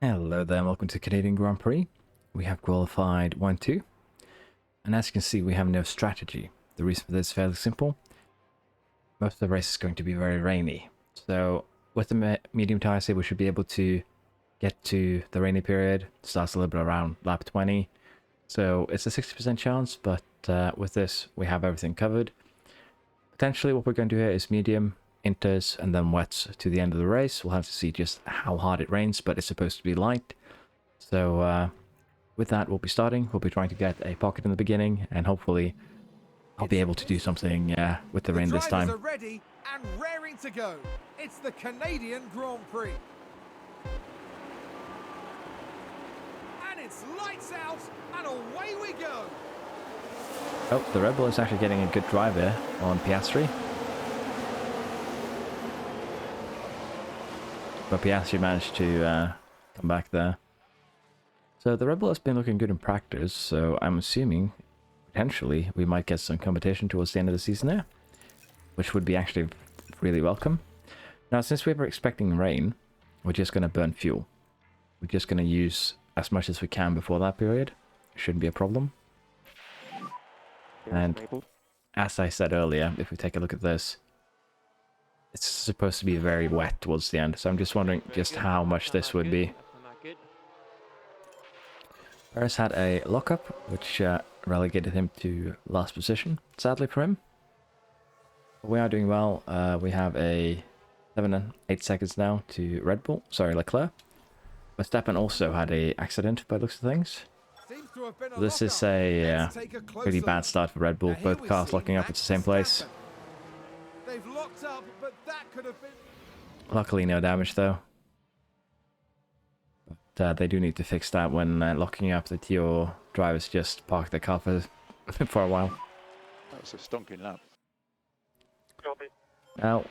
Hello there, and welcome to Canadian Grand Prix. We have qualified 1-2, and as you can see, we have no strategy. The reason for this is fairly simple. Most of the race is going to be very rainy, so with the medium tyres here, we should be able to get to the rainy period. It starts a little bit around lap 20, so it's a 60% chance, but with this, we have everything covered. Potentially, what we're going to do here is medium, inters, and then wets to the end of the race. We'll have to see just how hard it rains, but it's supposed to be light. So with that, we'll be starting. We'll be trying to get a pocket in the beginning, and hopefully I'll be able to do something with the rain this time. The drivers are ready and raring to go. It's the Canadian Grand Prix. And it's lights out, and away we go. Oh, the Red Bull is actually getting a good drive here on Piastri. But Piastri managed to come back there. So the Red Bull has been looking good in practice, so I'm assuming, potentially, we might get some competition towards the end of the season there, which would be actually really welcome. Now, since we were expecting rain, we're just going to burn fuel. We're just going to use as much as we can before that period. Shouldn't be a problem. And as I said earlier, if we take a look at this, it's supposed to be very wet towards the end, so I'm just wondering just how much this would be. Paris had a lockup, which relegated him to last position, sadly for him. But we are doing well. We have a 7 and 8 seconds now to Leclerc. Verstappen also had a accident by the looks of things. This is a pretty bad start for Red Bull, both cars locking up at the same place. They've locked up, but that could have been... Luckily, no damage though. But they do need to fix that when locking up, that your drivers just park their car for, for a while. That was a stonking lap. Copy. Now,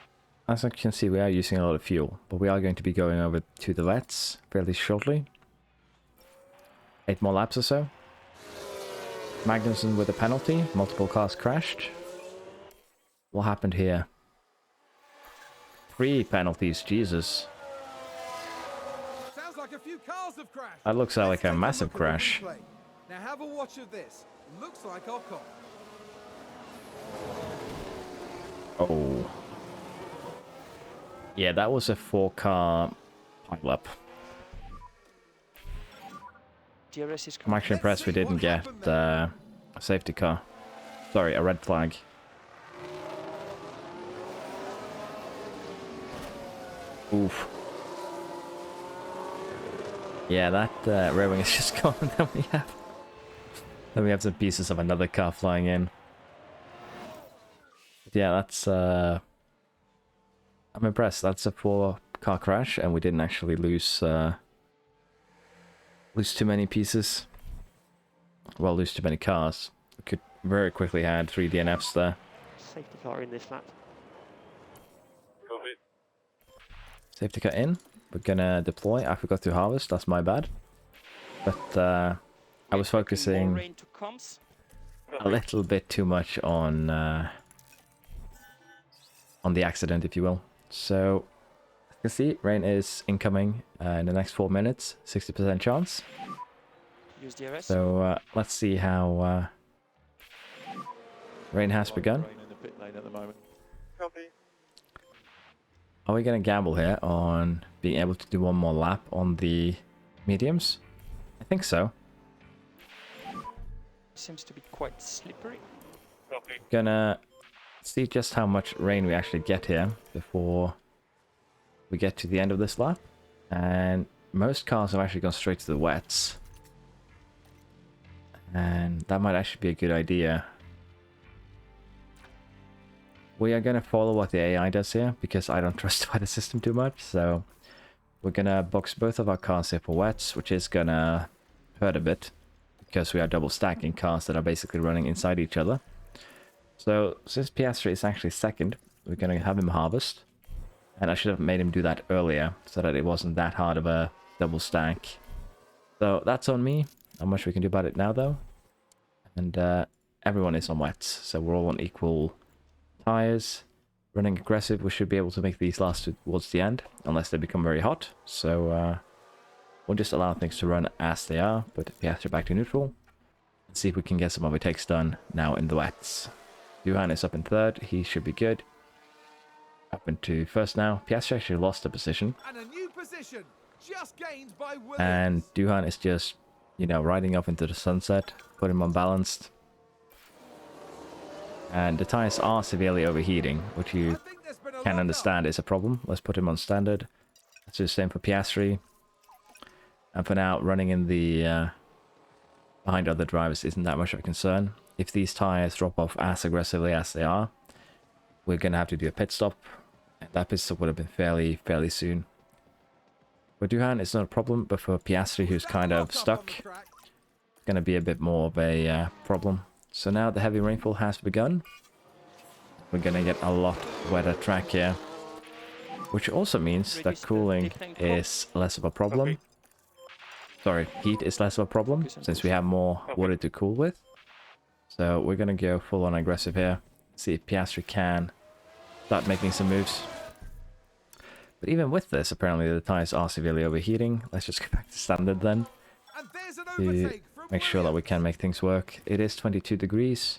as you can see, we are using a lot of fuel, but we are going to be going over to the wets fairly shortly. 8 more laps or so. Magnussen with a penalty. Multiple cars crashed. What happened here? 3 penalties, Jesus. Sounds like a few cars have crashed. That looks like a massive crash. Now have a watch of this. Looks like Ocon. Oh. Yeah, that was a 4-car pileup. I'm actually impressed we didn't get a safety car. Sorry, a red flag. Oof. Yeah, that rear wing is just gone. Then we have some pieces of another car flying in. But yeah, that's I'm impressed. That's a 4-car crash, and we didn't actually lose too many pieces. Well, lose too many cars. We could very quickly add 3 DNFs there. Safety car in this lap. Copy. Safety car in. We're gonna deploy. I forgot to harvest. That's my bad. But I was focusing a little bit too much on the accident, if you will. So, as you can see, rain is incoming in the next 4 minutes. 60% chance. Use DRS. So let's see how rain has begun. Rain in the pit lane at the moment. Copy. Are we going to gamble here on being able to do 1 more lap on the mediums? I think so. Seems to be quite slippery. Copy. Gonna see just how much rain we actually get here before we get to the end of this lap. And most cars have actually gone straight to the wets. And that might actually be a good idea. We are going to follow what the AI does here, because I don't trust the system too much. So we're going to box both of our cars here for wets, which is going to hurt a bit, because we are double stacking cars that are basically running inside each other. So since Piastri is actually second, we're going to have him harvest. And I should have made him do that earlier, so that it wasn't that hard of a double stack. So that's on me. Not much we can do about it now, though. And everyone is on wets, so we're all on equal tires. Running aggressive, we should be able to make these last towards the end, unless they become very hot. So We'll just allow things to run as they are, put Piastri back to neutral, and see if we can get some overtakes done now in the wets. Duhan is up in third, he should be good. Up into first now. Piastri actually lost a position. And a new position, just gained by Williams. And Duhan is just, you know, riding off into the sunset, put him unbalanced. And the tires are severely overheating, which I you think there's been a can lock-up. understand is a problem. Let's put him on standard. Let's do the same for Piastri. And for now, running in the behind other drivers isn't that much of a concern. If these tires drop off as aggressively as they are, we're going to have to do a pit stop. And that pit stop would have been fairly soon. For Duhan, it's not a problem, but for Piastri, who's That's kind a of lock-up stuck, on the track. it's going to be a bit more of a problem. So now the heavy rainfall has begun. We're going to get a lot wetter track here. Which also means that cooling is less of a problem. Sorry, heat is less of a problem, since we have more water to cool with. So we're going to go full on aggressive here. See if Piastri can start making some moves. But even with this, apparently the tires are severely overheating. Let's just go back to standard then, And there's an to overtake from make sure that we Williams. can make things work. It is 22 degrees.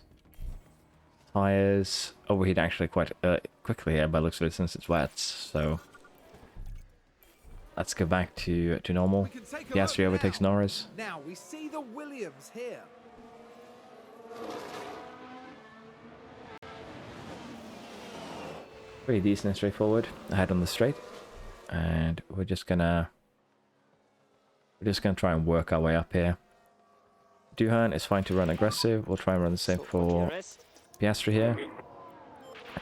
Tires overheat actually quite quickly here by the looks of it, since it's wet. So let's go back to normal. We can take a Piastri look overtakes now. Norris. Now we see the Williams here. Pretty decent and straightforward. Ahead on the straight. And we're just gonna try and work our way up here. Duhan is fine to run aggressive. We'll try and run the same for Piastri here.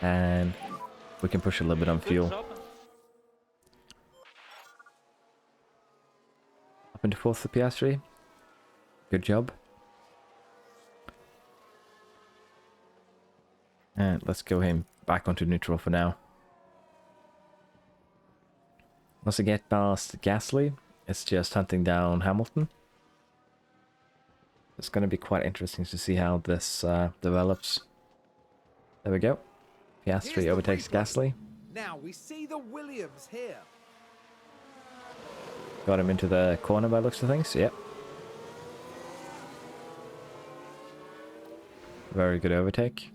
And we can push a little bit on fuel. Up into fourth for Piastri. Good job. And let's go him back onto neutral for now. Once we get past Gasly, it's just hunting down Hamilton. It's going to be quite interesting to see how this develops. There we go. Here's Piastri the overtakes replay. Gasly. Now we see the Williams here. Got him into the corner by the looks of things. Yep. Very good overtake.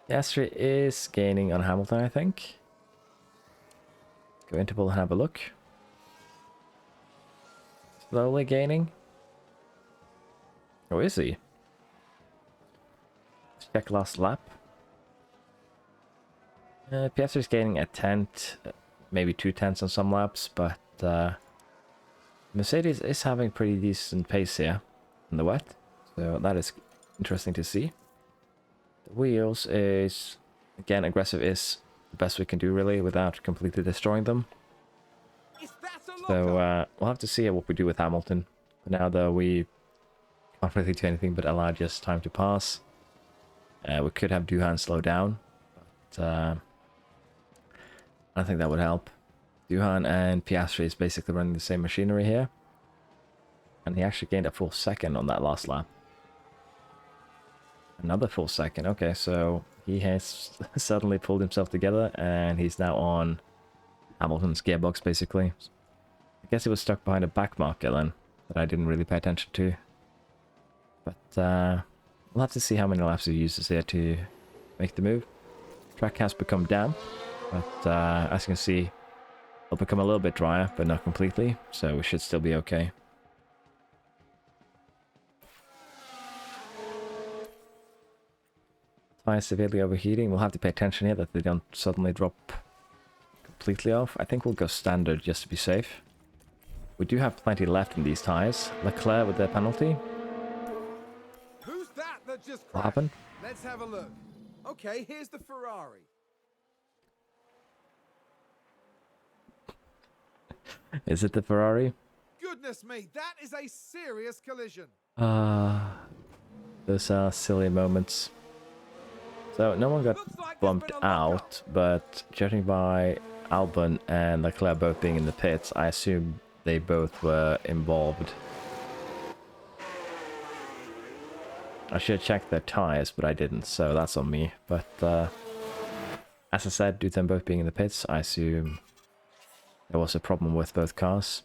Piastri is gaining on Hamilton, I think. Go interval and have a look. Slowly gaining. Oh, is he? Let's check last lap. Piastri's gaining a tenth, maybe 2/10 on some laps, but Mercedes is having pretty decent pace here in the wet, so that is interesting to see. The wheels is, again, aggressive is the best we can do really without completely destroying them. Is that a So lock-up? we'll have to see what we do with Hamilton. For now though, we can't really do anything but allow just time to pass. We could have Duhan slow down, but I think that would help. Duhan and Piastri is basically running the same machinery here. And he actually gained a full second on that last lap. Another full second. Okay, so he has suddenly pulled himself together and he's now on Hamilton's gearbox, basically. I guess he was stuck behind a back marker then, that I didn't really pay attention to. But we'll have to see how many laps he uses here to make the move. Track has become damp, but as you can see, it'll become a little bit drier, but not completely, so we should still be okay. Tires severely overheating. We'll have to pay attention here that they don't suddenly drop completely off. I think we'll go standard just to be safe. We do have plenty left in these tires. Leclerc with their penalty. Who's that just What crashed? happened? Let's have a look. Okay, here's the Ferrari. Is it the Ferrari? Goodness me, that is a serious collision. Those are silly moments. So no one got Looks like there's bumped been a lockup. out, but judging by Albon and Leclerc both being in the pits, I assume they both were involved. I should have checked their tires, but I didn't, so that's on me. But as I said, due to them both being in the pits, I assume there was a problem with both cars.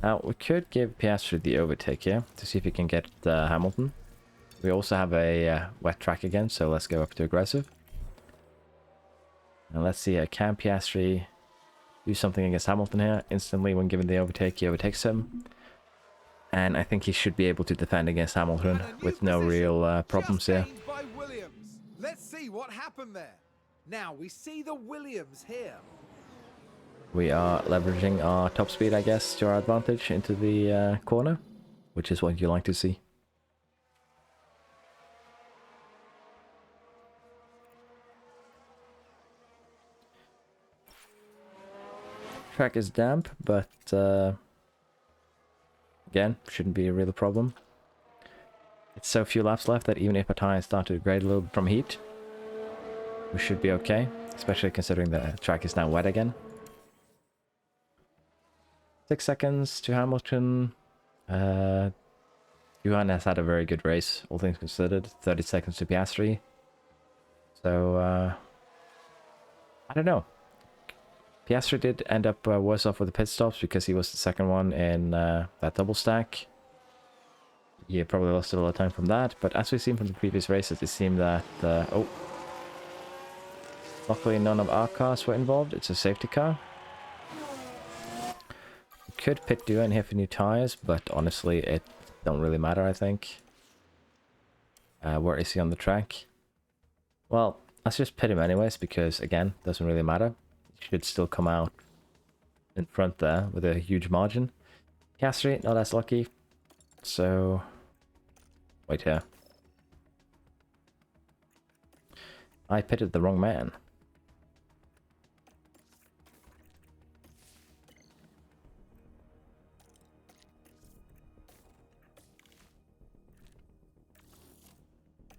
Now, we could give Piastri the overtake here to see if he can get Hamilton. We also have a wet track again, so let's go up to aggressive. And let's see, can Piastri do something against Hamilton here? Instantly, when given the overtake, he overtakes him. And I think he should be able to defend against Hamilton with no real problems here. By Williams. Let's see what happened there. Now we see the Williams here. We are leveraging our top speed, I guess, to our advantage into the corner, which is what you like to see. Track is damp, but again, shouldn't be a real problem. It's so few laps left that even if our tires start to degrade a little bit from heat, we should be okay, especially considering the track is now wet again. 6 seconds to Hamilton. Johan has had a very good race, all things considered. 30 seconds to Piastri. So, I don't know. Piastri did end up worse off with the pit stops because he was the second one in that double stack. He probably lost a lot of time from that, but as we've seen from the previous races, it seemed that... oh. Luckily none of our cars were involved, it's a safety car. We could pit Duan here for new tires, but honestly it don't really matter, I think. Where is he on the track? Well, let's just pit him anyways, because again, doesn't really matter. Should still come out in front there with a huge margin. Piastri, not as lucky. So, wait here. I pitted the wrong man.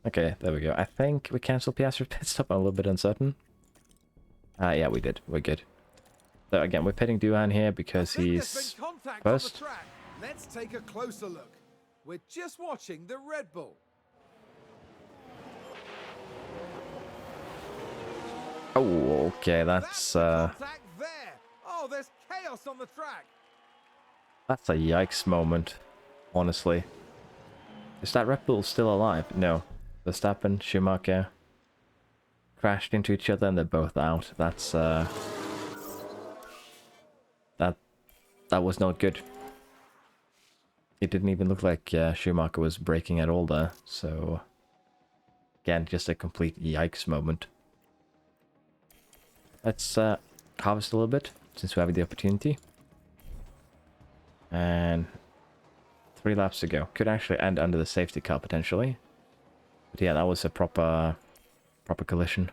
Okay, there we go. I think we cancelled Piastri's pit stop. I'm a little bit uncertain. Yeah, we did. We're good. So again, we're pitting Duhan here because he's first. Let's take a closer look. We're just watching the Red Bull. Oh, okay, that's Contact there. Oh, there's chaos on the track. that's a yikes moment, honestly. Is that Red Bull still alive? No. Verstappen, Schumacher crashed into each other and they're both out. That's that was not good. It didn't even look like Schumacher was braking at all there. So again, just a complete yikes moment. Let's harvest a little bit since we have the opportunity. And 3 laps to go. Could actually end under the safety car potentially. But yeah, that was a proper collision.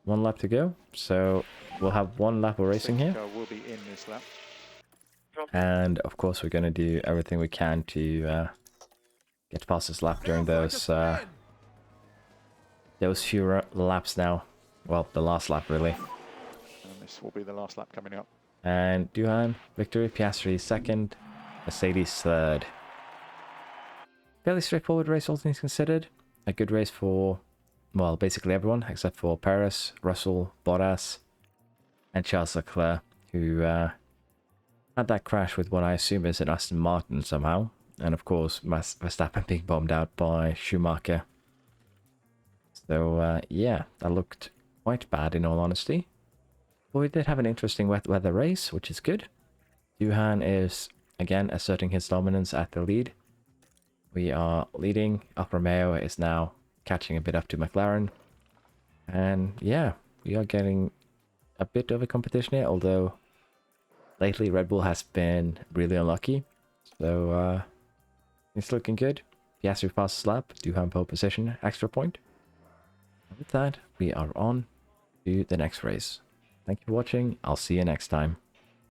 One lap to go, so we'll have 1 lap of racing here. Will be in this lap. And of course we're going to do everything we can to get past this lap during those few laps now. Well, the last lap really. And this will be the last lap coming up. And Duhan, victory, Piastri second, Mercedes third. Fairly straightforward race, all things considered. A good race for, well, basically everyone except for Perez, Russell, Bottas, and Charles Leclerc, who had that crash with what I assume is an Aston Martin somehow. And of course, Verstappen being bombed out by Schumacher. So yeah, that looked quite bad in all honesty. But we did have an interesting wet weather race, which is good. Duhan is again asserting his dominance at the lead. We are leading. Alfa Romeo is now catching a bit up to McLaren. And yeah, we are getting a bit of a competition here, although lately Red Bull has been really unlucky. So it's looking good. Piastri fastest lap, Duhan pole position, extra point. And with that, we are on to the next race. Thank you for watching. I'll see you next time.